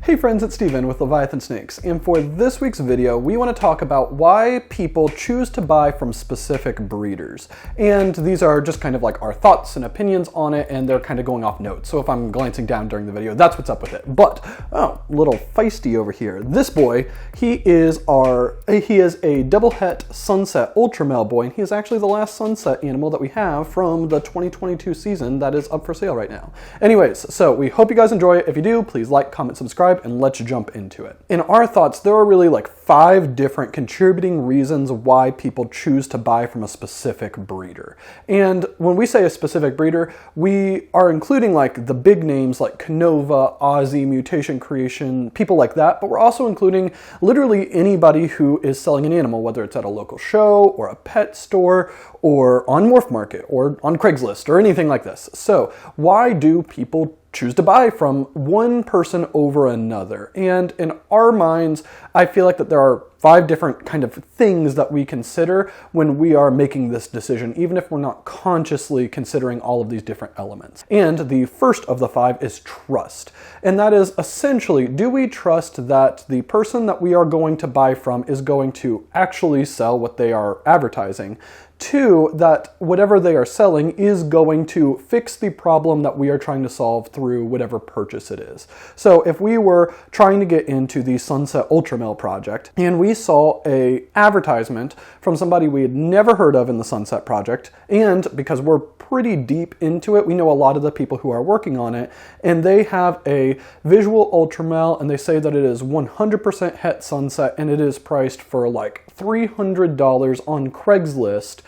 Hey friends, it's Steven with Leviathan Snakes, and for this week's video, we want to talk about why people choose to buy from specific breeders. And these are just kind of like our thoughts and opinions on it, and they're kind of going off notes. So if I'm glancing down during the video, that's what's up with it. But, oh, a little feisty over here. This boy, he is a double het sunset ultra male boy, and he is actually the last sunset animal that we have from the 2022 season that is up for sale right now. Anyways, so we hope you guys enjoy it. If you do, please like, comment, subscribe, and let's jump into it. In our thoughts, there are really like 5 different contributing reasons why people choose to buy from a specific breeder. And when we say a specific breeder, we are including like the big names like Canova, Aussie, Mutation Creation, people like that, but we're also including literally anybody who is selling an animal, whether it's at a local show or a pet store or on Morph Market or on Craigslist or anything like this. So why do people choose to buy from one person over another? And in our minds, I feel like that there are 5 different kind of things that we consider when we are making this decision, even if we're not consciously considering all of these different elements. And the first of the 5 is trust. And that is essentially, do we trust that the person that we are going to buy from is going to actually sell what they are advertising? 2, that whatever they are selling is going to fix the problem that we are trying to solve through whatever purchase it is. So if we were trying to get into the Sunset Ultramale project and we saw a advertisement from somebody we had never heard of in the Sunset project, and because we're pretty deep into it, we know a lot of the people who are working on it, and they have a visual ultramale and they say that it is 100% het sunset and it is priced for like $300 on Craigslist,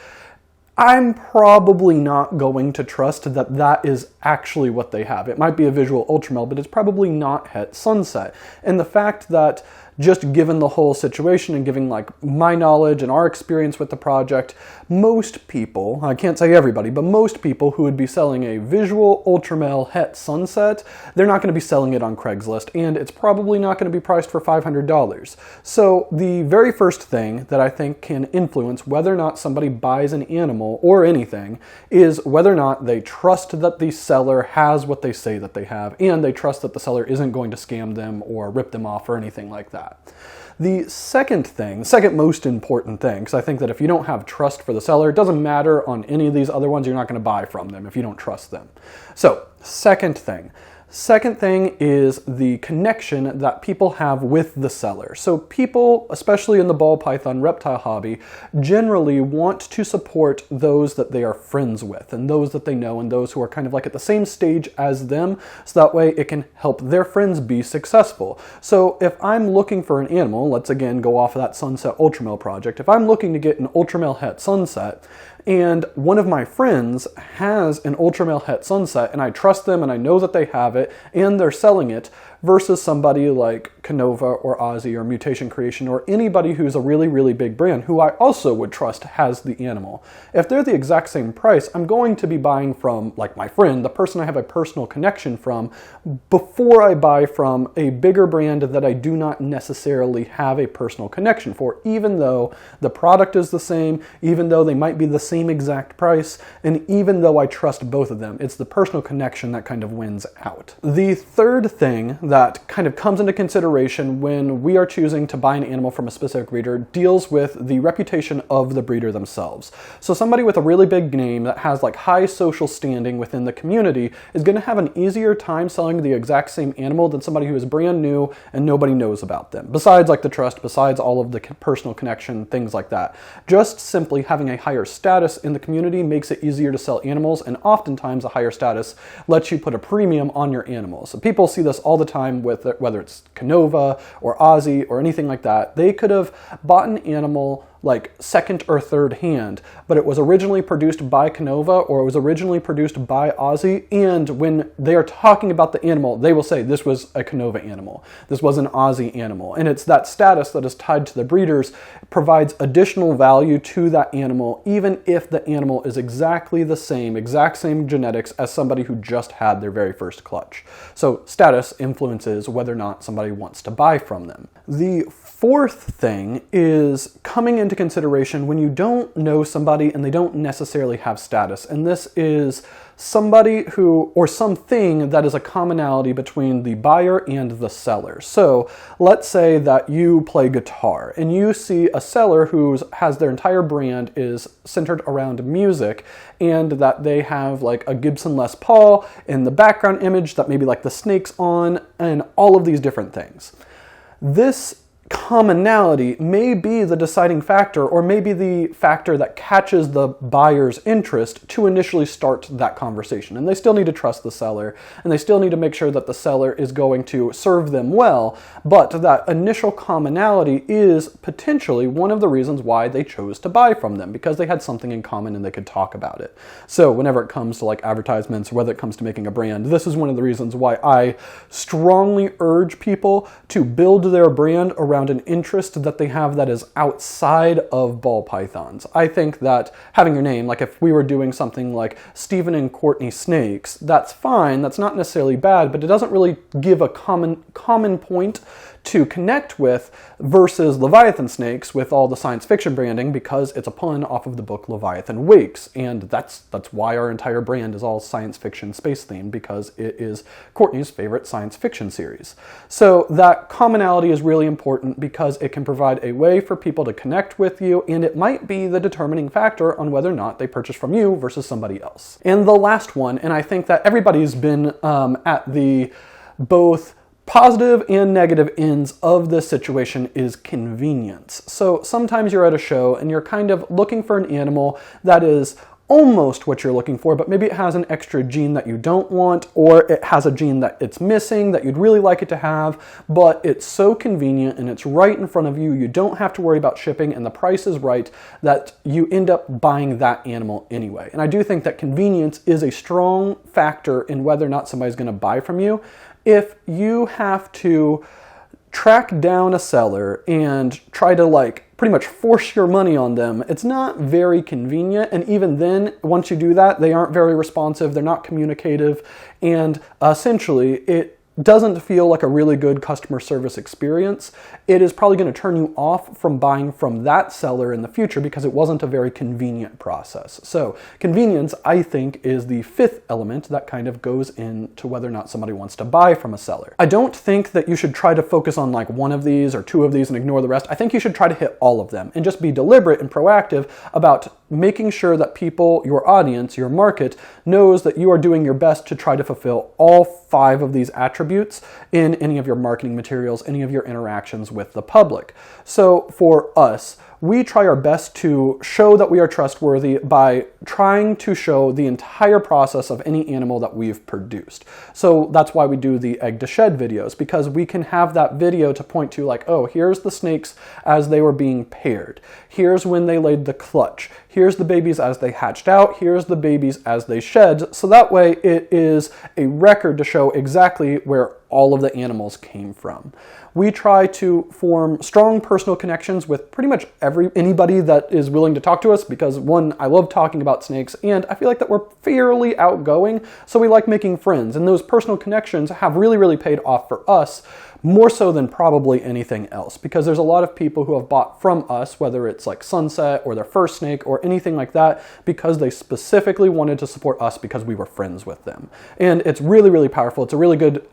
I'm probably not going to trust that that is actually what they have. It might be a visual ultramale, but it's probably not het sunset. And the fact that just given the whole situation and giving like my knowledge and our experience with the project, most people, I can't say everybody, but most people who would be selling a visual ultramale het sunset, they're not going to be selling it on Craigslist, and it's probably not going to be priced for $500. So the very first thing that I think can influence whether or not somebody buys an animal or anything is whether or not they trust that the seller has what they say that they have, and they trust that the seller isn't going to scam them or rip them off or anything like that. The second most important thing, because I think that if you don't have trust for the seller, it doesn't matter on any of these other ones, you're not going to buy from them if you don't trust them. So, second thing is the connection that people have with the seller. So people, especially in the ball python reptile hobby, generally want to support those that they are friends with and those that they know and those who are kind of like at the same stage as them, so that way it can help their friends be successful. So if I'm looking for an animal, let's again go off of that Sunset Ultramale project, if I'm looking to get an Ultramale het sunset, and one of my friends has an Ultramale het sunset, and I trust them and I know that they have it and they're selling it, versus somebody like Canova or Aussie or Mutation Creation or anybody who's a really, really big brand who I also would trust has the animal. If they're the exact same price, I'm going to be buying from like my friend, the person I have a personal connection from, before I buy from a bigger brand that I do not necessarily have a personal connection for, even though the product is the same, even though they might be the same exact price, and even though I trust both of them. It's the personal connection that kind of wins out. The third thing that kind of comes into consideration when we are choosing to buy an animal from a specific breeder deals with the reputation of the breeder themselves. So somebody with a really big name that has like high social standing within the community is going to have an easier time selling the exact same animal than somebody who is brand new and nobody knows about them. Besides like the trust, besides all of the personal connection, things like that. Just simply having a higher status in the community makes it easier to sell animals, and oftentimes a higher status lets you put a premium on your animals. So people see this all the time with whether it's Canova or Aussie or anything like that. They could have bought an animal like second or third hand, but it was originally produced by Canova or it was originally produced by Aussie, and when they are talking about the animal, they will say this was a Canova animal, this was an Aussie animal, and it's that status that is tied to the breeders provides additional value to that animal, even if the animal is exactly the same, exact same genetics as somebody who just had their very first clutch. So status influences whether or not somebody wants to buy from them. The fourth thing is coming into into consideration when you don't know somebody and they don't necessarily have status. And this is somebody who, or something that is a commonality between the buyer and the seller. So let's say that you play guitar and you see a seller who has their entire brand is centered around music, and that they have like a Gibson Les Paul in the background image that maybe like the snakes on, and all of these different things. This commonality may be the deciding factor, or maybe the factor that catches the buyer's interest to initially start that conversation. And they still need to trust the seller, and they still need to make sure that the seller is going to serve them well, but that initial commonality is potentially one of the reasons why they chose to buy from them, because they had something in common and they could talk about it. So whenever it comes to like advertisements, or whether it comes to making a brand, this is one of the reasons why I strongly urge people to build their brand around an interest that they have that is outside of ball pythons. I think that having your name, like if we were doing something like Stephen and Courtney Snakes, that's fine, that's not necessarily bad, but it doesn't really give a common point to connect with, versus Leviathan Snakes with all the science fiction branding, because it's a pun off of the book Leviathan Wakes, and that's why our entire brand is all science fiction space themed, because it is Courtney's favorite science fiction series. So that commonality is really important because it can provide a way for people to connect with you, and it might be the determining factor on whether or not they purchase from you versus somebody else. And the last one, and I think that everybody's been at the both positive and negative ends of this situation, is convenience. So sometimes you're at a show and you're kind of looking for an animal that is almost what you're looking for, but maybe it has an extra gene that you don't want, or it has a gene that it's missing that you'd really like it to have, but it's so convenient and it's right in front of you, you don't have to worry about shipping, and the price is right, that you end up buying that animal anyway. And I do think that convenience is a strong factor in whether or not somebody's going to buy from you. If you have to track down a seller and try to like pretty much force your money on them, it's not very convenient. And even then, once you do that, they aren't very responsive, they're not communicative, and essentially it doesn't feel like a really good customer service experience. It is probably going to turn you off from buying from that seller in the future because it wasn't a very convenient process. So convenience, I think, is the fifth element that kind of goes into whether or not somebody wants to buy from a seller. I don't think that you should try to focus on like one of these or two of these and ignore the rest. I think you should try to hit all of them and just be deliberate and proactive about making sure that people, your audience, your market, knows that you are doing your best to try to fulfill all 5 of these attributes in any of your marketing materials, any of your interactions with the public. So for us, we try our best to show that we are trustworthy by trying to show the entire process of any animal that we've produced. So that's why we do the egg to shed videos, because we can have that video to point to like, oh, here's the snakes as they were being paired. Here's when they laid the clutch. Here's the babies as they hatched out. Here's the babies as they shed. So that way it is a record to show exactly where all of the animals came from. We try to form strong personal connections with pretty much anybody that is willing to talk to us, because one, I love talking about snakes, and I feel like that we're fairly outgoing, so we like making friends, and those personal connections have really, really paid off for us, more so than probably anything else, because there's a lot of people who have bought from us, whether it's like Sunset or their first snake or anything like that, because they specifically wanted to support us because we were friends with them. And it's really, really powerful. It's a really good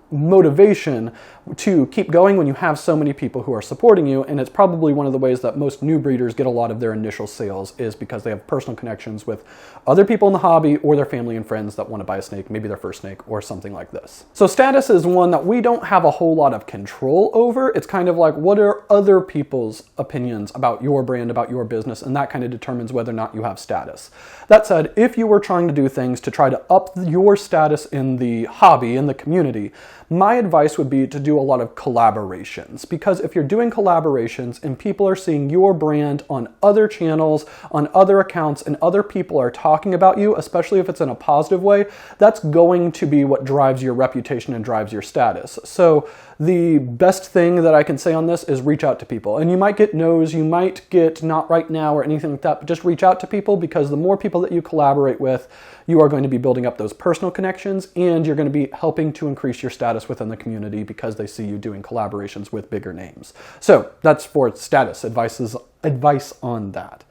motivation to keep going when you have so many people who are supporting you, and it's probably one of the ways that most new breeders get a lot of their initial sales, is because they have personal connections with other people in the hobby or their family and friends that want to buy a snake, maybe their first snake or something like this. So status is one that we don't have a whole lot of control over. It's kind of like, what are other people's opinions about your brand, about your business, and that kind of determines whether or not you have status. That said, if you were trying to do things to try to up your status in the hobby, in the community, my advice would be to do a lot of collaborations, because if you're doing collaborations and people are seeing your brand on other channels, on other accounts, and other people are talking about you, especially if it's in a positive way, that's going to be what drives your reputation and drives your status. So the best thing that I can say on this is reach out to people. And you might get no's, you might get not right now or anything like that, but just reach out to people, because the more people that you collaborate with, you are going to be building up those personal connections, and you're going to be helping to increase your status within the community because they see you doing collaborations with bigger names. So that's for status advice on that.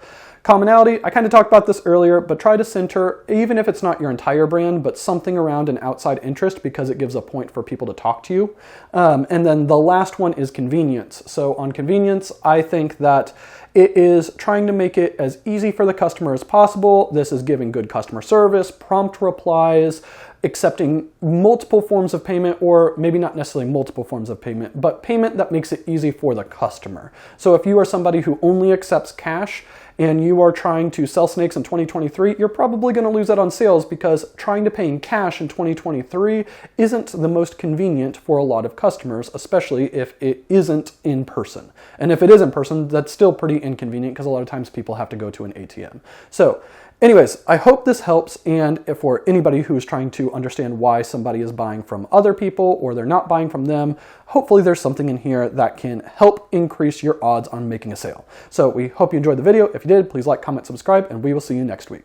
Commonality, I kind of talked about this earlier, but try to center, even if it's not your entire brand, but something around an outside interest, because it gives a point for people to talk to you. And then the last one is convenience. So on convenience, I think that it is trying to make it as easy for the customer as possible. This is giving good customer service, prompt replies, accepting multiple forms of payment, or maybe not necessarily multiple forms of payment, but payment that makes it easy for the customer. So if you are somebody who only accepts cash and you are trying to sell snakes in 2023, you're probably going to lose out on sales, because trying to pay in cash in 2023 isn't the most convenient for a lot of customers, especially if it isn't in person. And if it is in person, that's still pretty inconvenient, because a lot of times people have to go to an ATM. So anyways, I hope this helps, and if for anybody who's trying to understand why somebody is buying from other people or they're not buying from them, hopefully there's something in here that can help increase your odds on making a sale. So we hope you enjoyed the video. If you did, please like, comment, subscribe, and we will see you next week.